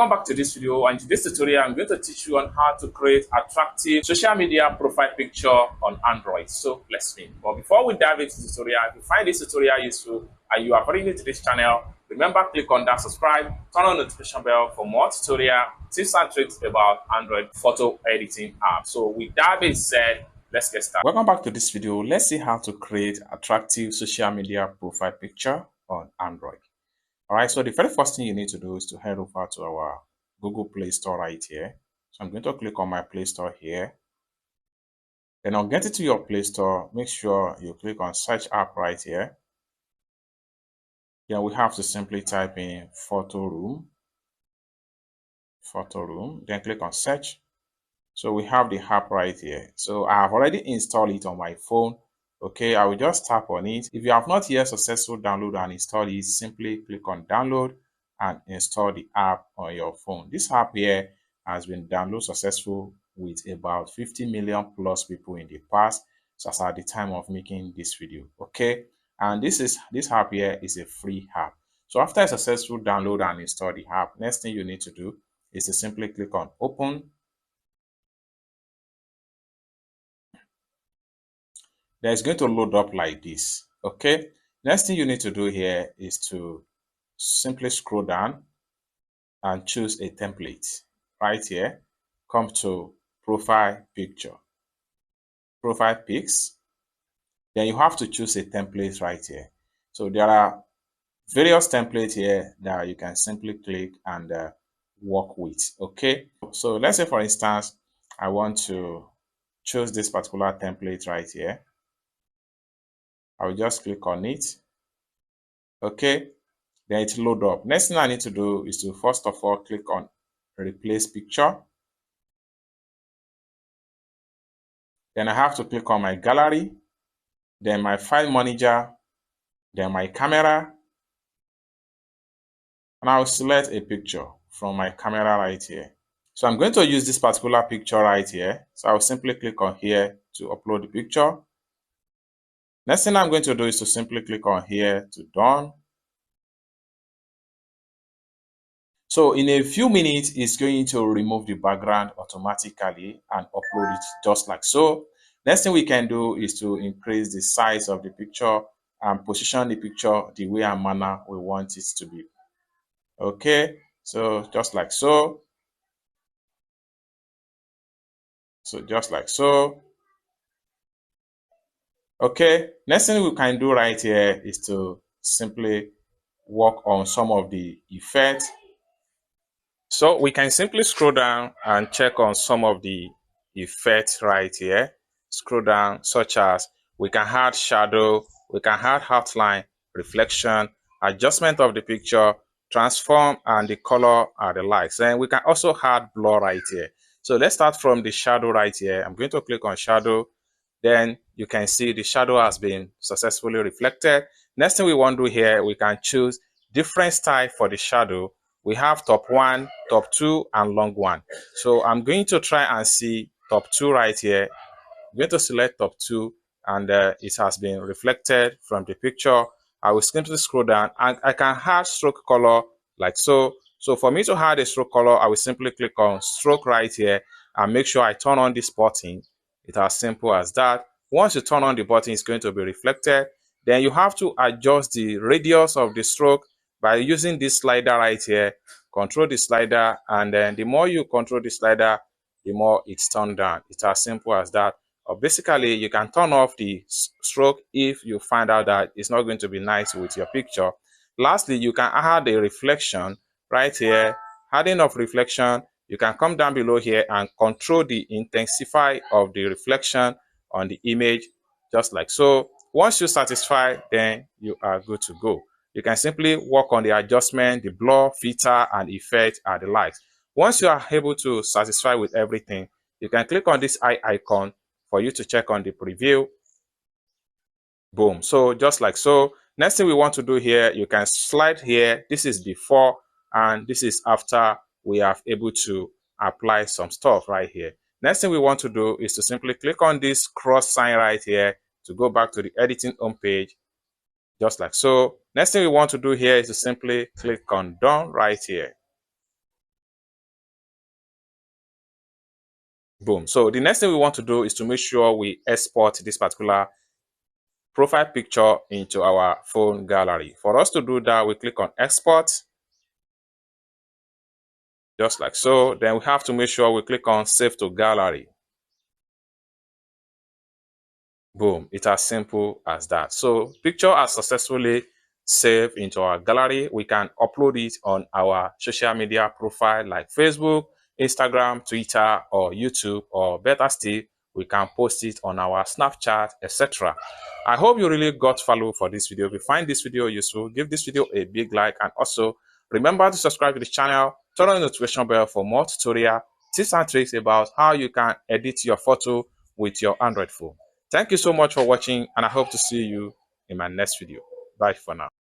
Welcome back to this video, and in this tutorial I'm going to teach you on how to create attractive social media profile picture on Android. So let's begin. But before we dive into the tutorial, if you find this tutorial useful and you are very new to this channel, remember click on that subscribe, turn on the notification bell for more tutorial tips and tricks about Android photo editing app. So with that being said, let's get started. Welcome back to this video. Let's see how to create attractive social media profile picture on Android. All right, so the very first thing you need to do is to head over to our Google Play Store right here. So I'm going to click on my Play Store here. Then I'll get it to your Play Store. Make sure you click on Search App right here. Then we have to simply type in Photo Room, then click on Search. So we have the app right here. So I have already installed it on my phone. Okay, I will just tap on it. If you have not yet successfully downloaded and installed it, simply click on download and install the app on your phone. This app here has been downloaded successful with about 50 million plus people in the past, so as at the time of making this video. Okay, and this app here is a free app. So after a successful download and install the app, next thing you need to do is to simply click on open. Then it's going to load up like this. Okay, next thing you need to do here is to simply scroll down and choose a template right here. Come to profile picture, profile pics. Then you have to choose a template right here. So there are various templates here that you can simply click and work with. Okay, so let's say for instance I want to choose this particular template right here. I will just click on it. Okay, then it load up. Next thing I need to do is to first of all click on replace picture. Then I have to click on my gallery, then my file manager, then my camera, and I'll select a picture from my camera right here. So I'm going to use this particular picture right here. So I'll simply click on here to upload the picture. Next thing I'm going to do is to simply click on here to done. So in a few minutes, it's going to remove the background automatically and upload it just like so. Next thing we can do is to increase the size of the picture and position the picture the way and manner we want it to be. Okay, so just like so. So just like so. Okay, next thing we can do right here is to simply work on some of the effects. So we can simply scroll down and check on some of the effects right here. Scroll down, such as we can add shadow, we can add outline, reflection, adjustment of the picture, transform, and the color and the lights. Then we can also add blur right here. So let's start from the shadow right here. I'm going to click on shadow. Then you can see the shadow has been successfully reflected. Next thing we want to do here, we can choose different style for the shadow. We have top 1, top 2, and long 1. So I'm going to try and see top 2 right here. I'm going to select top 2, and it has been reflected from the picture. I will simply scroll down and I can add stroke color like so. So for me to add a stroke color, I will simply click on stroke right here and make sure I turn on this button. It's as simple as that. Once you turn on the button, it's going to be reflected. Then you have to adjust the radius of the stroke by using this slider right here. Control the slider, and then the more you control the slider, the more it's turned down. It's as simple as that. Or basically, you can turn off the stroke if you find out that it's not going to be nice with your picture. Lastly, you can add a reflection right here. Adding of reflection, you can come down below here and control the intensify of the reflection on the image, just like so. Once you satisfy, then you are good to go. You can simply work on the adjustment, the blur, filter, and effect, and the lights. Once you are able to satisfy with everything, you can click on this eye icon for you to check on the preview. Boom. So just like so. Next thing we want to do here, you can slide here. This is before and this is after we have able to apply some stuff right here. Next thing we want to do is to simply click on this cross sign right here to go back to the editing home page, just like so. Next thing we want to do here is to simply click on done right here. Boom. So the next thing we want to do is to make sure we export this particular profile picture into our phone gallery. For us to do that, we click on export, just like so. Then we have to make sure we click on save to gallery. Boom. It's as simple as that. So picture are successfully saved into our gallery. We can upload it on our social media profile like Facebook, Instagram, Twitter, or YouTube, or better still, we can post it on our Snapchat, etc. I hope you really got value for this video. If you find this video useful, give this video a big like, and also remember to subscribe to the channel, turn on the notification bell for more tutorial tips and tricks about how you can edit your photo with your Android phone. Thank you so much for watching, and I hope to see you in my next video. Bye for now.